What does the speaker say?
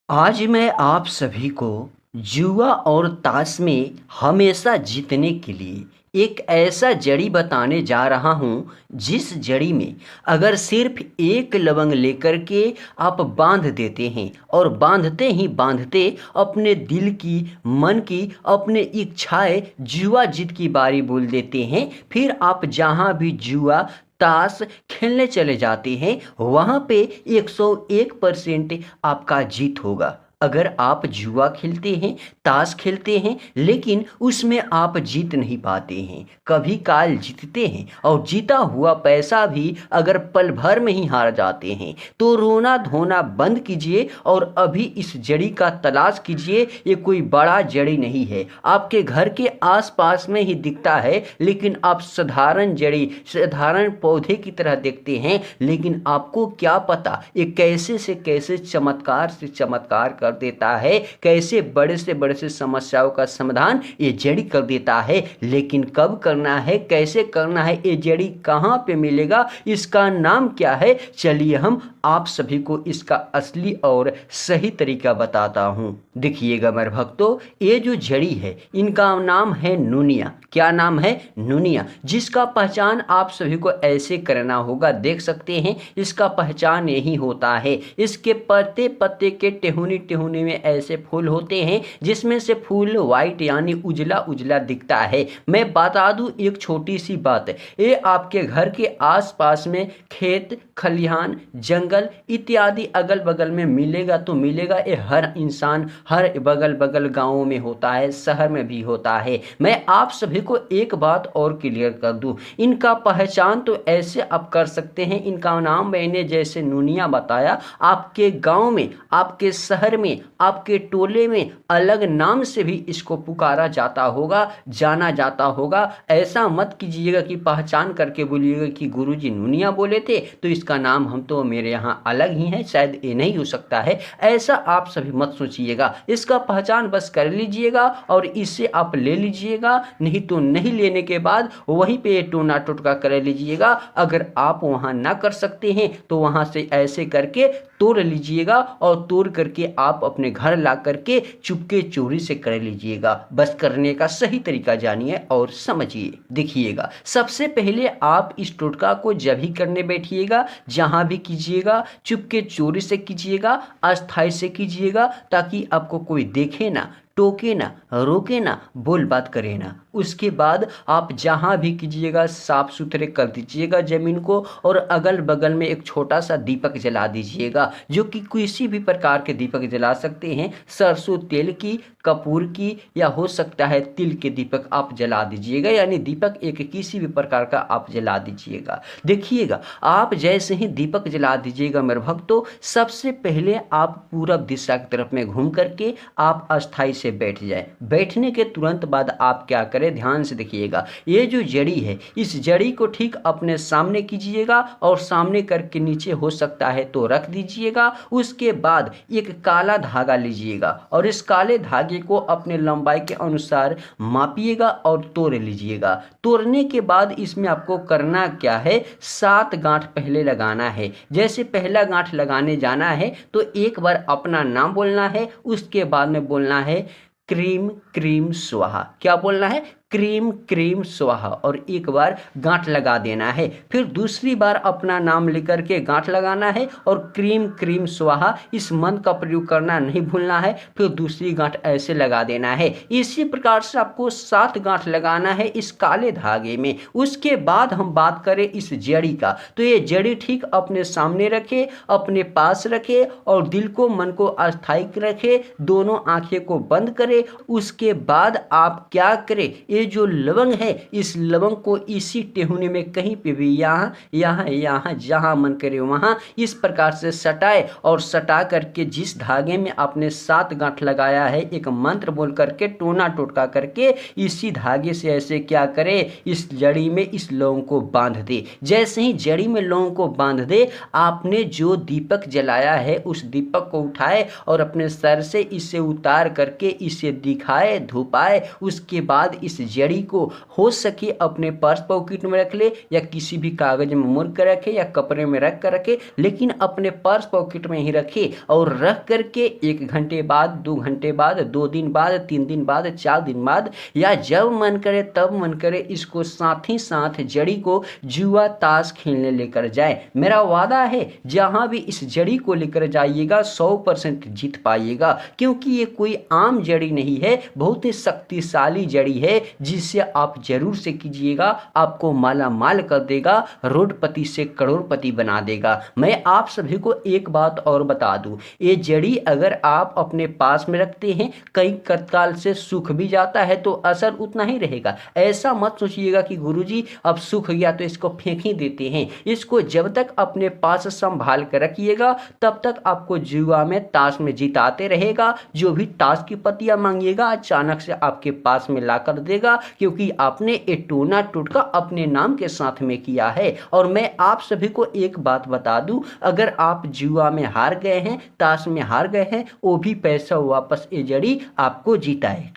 आज मैं आप सभी को जुआ और ताश में हमेशा जीतने के लिए एक ऐसा जड़ी बताने जा रहा हूँ जिस जड़ी में अगर सिर्फ एक लवंग लेकर के आप बांध देते हैं और बांधते ही बांधते अपने दिल की, मन की, अपने इच्छाएं जुआ जीत की बारी बोल देते हैं। फिर आप जहाँ भी जुआ ताश खेलने चले जाते हैं वहाँ पे 101% आपका जीत होगा। अगर आप जुआ खेलते हैं, ताश खेलते हैं, लेकिन उसमें आप जीत नहीं पाते हैं, कभी काल जीतते हैं और जीता हुआ पैसा भी अगर पल भर में ही हार जाते हैं, तो रोना धोना बंद कीजिए और अभी इस जड़ी का तलाश कीजिए। ये कोई बड़ा जड़ी नहीं है, आपके घर के आसपास में ही दिखता है, लेकिन आप साधारण जड़ी, साधारण पौधे की तरह देखते हैं। लेकिन आपको क्या पता ये कैसे से कैसे चमत्कार से चमत्कार कर देता है, कैसे बड़े से बड़े से समस्याओं का समाधान ये जड़ी कर देता है। लेकिन कब करना है, कैसे करना है, ये जड़ी कहाँ पे मिलेगा, इसका नाम क्या है, चलिए हम आप सभी को इसका असली और सही तरीका बताता हूँ। देखिएगा मेरे भक्तों, ये जो जड़ी है इनका नाम है नुनिया। क्या नाम है? नुनिया। जिसका पहचान आप सभी को ऐसे करना होगा, देख सकते हैं इसका पहचान यही होता है। इसके पत्ते पत्ते के टेहुनी टेहुनी में ऐसे फूल होते हैं जिसमें से फूल वाइट यानी उजला उजला दिखता है। मैं बता दूं एक छोटी सी बात, ये आपके घर के आसपास में खेत खलिहान जंगल इत्यादि अगल बगल में मिलेगा तो मिलेगा। ये हर इंसान हर बगल बगल गांवों में होता है, शहर में भी होता है। मैं आप सभी को एक बात और क्लियर कर दूं, इनका पहचान तो ऐसे आप कर सकते हैं, इनका नाम मैंने जैसे नुनिया बताया, आपके गांव में, आपके शहर में, आपके टोले में अलग नाम से भी इसको पुकारा जाता होगा, जाना जाता होगा। ऐसा मत कीजिएगा कि पहचान करके बोलिएगा कि गुरुजी नुनिया बोले थे तो इसका नाम हम तो मेरे यहाँ अलग ही है, शायद ये नहीं हो सकता है। ऐसा आप सभी मत सोचिएगा, इसका पहचान बस कर लीजिएगा और इससे आप ले लीजिएगा, नहीं तो नहीं लेने के बाद वहीं पे टोना टोटका कर लीजिएगा। अगर आप वहाँ ना कर सकते हैं तो वहाँ से ऐसे करके तोड़ लीजिएगा और तोड़ करके आप अपने घर ला करके चुपके चोरी से कर लीजिएगा। बस करने का सही तरीका जानिए और समझिए। देखिएगा, सबसे पहले आप इस टोटका को जब भी करने बैठिएगा, जहां भी कीजिएगा, चुपके चोरी से कीजिएगा, अस्थाई से कीजिएगा, ताकि आपको कोई देखे ना, टोके ना, रोके ना, बोल बात करे ना। उसके बाद आप जहाँ भी कीजिएगा साफ सुथरे कर दीजिएगा ज़मीन को और अगल बगल में एक छोटा सा दीपक जला दीजिएगा, जो कि किसी भी प्रकार के दीपक जला सकते हैं, सरसों तेल की, कपूर की, या हो सकता है तिल के दीपक आप जला दीजिएगा, यानी दीपक एक किसी भी प्रकार का आप जला दीजिएगा। देखिएगा, आप जैसे ही दीपक जला दीजिएगा मेरे भक्तों, सबसे पहले आप पूरब दिशा की तरफ में घूम करके आप अस्थाई से बैठ जाए। बैठने के तुरंत बाद आप क्या करें, ध्यान से देखिएगा, ये जो जड़ी है इस जड़ी को ठीक अपने सामने कीजिएगा और सामने करके नीचे हो सकता है तो रख दीजिएगा। उसके बाद एक काला धागा लीजिएगा और इस काले धागे को अपने लंबाई के अनुसार मापिएगा और तोड़ लीजिएगा। तोड़ने के बाद इसमें आपको करना क्या है, 7 गांठ पहले लगाना है। जैसे पहला गांठ लगाने जाना है तो एक बार अपना नाम बोलना है, उसके बाद में बोलना है क्रीम क्रीम स्वाहा। क्या बोलना है? क्रीम क्रीम स्वाहा, और एक बार गांठ लगा देना है। फिर दूसरी बार अपना नाम लेकर के गांठ लगाना है और क्रीम क्रीम स्वाहा इस मंत्र का प्रयोग करना नहीं भूलना है। फिर दूसरी गांठ ऐसे लगा देना है। इसी प्रकार से आपको 7 गांठ लगाना है इस काले धागे में। उसके बाद हम बात करें इस जड़ी का, तो ये जड़ी ठीक अपने सामने रखे, अपने पास रखे और दिल को मन को अस्थायी रखे, दोनों आंखें को बंद करे। उसके बाद आप क्या करें, ये जो लवंग है इस लवंग को इसी टेहुने में कहीं पे भी यहाँ यहाँ यहाँ जहाँ मन करे वहाँ इस प्रकार से सटाए और सटा करके जिस धागे में आपने 7 गांठ लगाया है एक मंत्र बोल करके टोना टोटका करके इसी धागे से ऐसे क्या करे, इस जड़ी में इस लौंग को बांध दे। जैसे ही जड़ी में लौंग को बांध दे, आपने जो दीपक जलाया है उस दीपक को उठाए और अपने सर से इसे उतार करके इसे दिखाए, धुपाए। उसके बाद इस जड़ी को हो सके अपने पर्स पॉकेट में रख ले या किसी भी कागज में मुड़ कर रखे या कपड़े में रख कर रखे, लेकिन अपने पर्स पॉकेट में ही रखे और रख करके 1 घंटे बाद, 2 घंटे बाद, 2 दिन बाद, 3 दिन बाद, 4 दिन बाद या जब मन करे तब मन करे इसको साथ ही साथ जड़ी को जुआ ताश खेलने लेकर जाए। मेरा वादा है जहां भी इस जड़ी को लेकर जाइएगा 100% जीत पाइएगा, क्योंकि ये कोई आम जड़ी नहीं है, बहुत ही शक्तिशाली जड़ी है जिससे आप जरूर से कीजिएगा, आपको माला माल कर देगा, रोडपति से करोड़पति बना देगा। मैं आप सभी को एक बात और बता दूं, ये जड़ी अगर आप अपने पास में रखते हैं कई तत्काल से सूख भी जाता है तो असर उतना ही रहेगा। ऐसा मत सोचिएगा कि गुरुजी अब सूख गया तो इसको फेंक ही देते हैं। इसको जब तक अपने पास संभाल कर रखिएगा तब तक आपको जुआ में ताश में जिताते रहेगा। जो भी ताश की पत्तियां मांगिएगा अचानक से आपके पास में ला कर देगा, क्योंकि आपने ये टोना टोटका अपने नाम के साथ में किया है। और मैं आप सभी को एक बात बता दूं, अगर आप जुआ में हार गए हैं, ताश में हार गए हैं, वो भी पैसा वापस ये जड़ी आपको जिताए।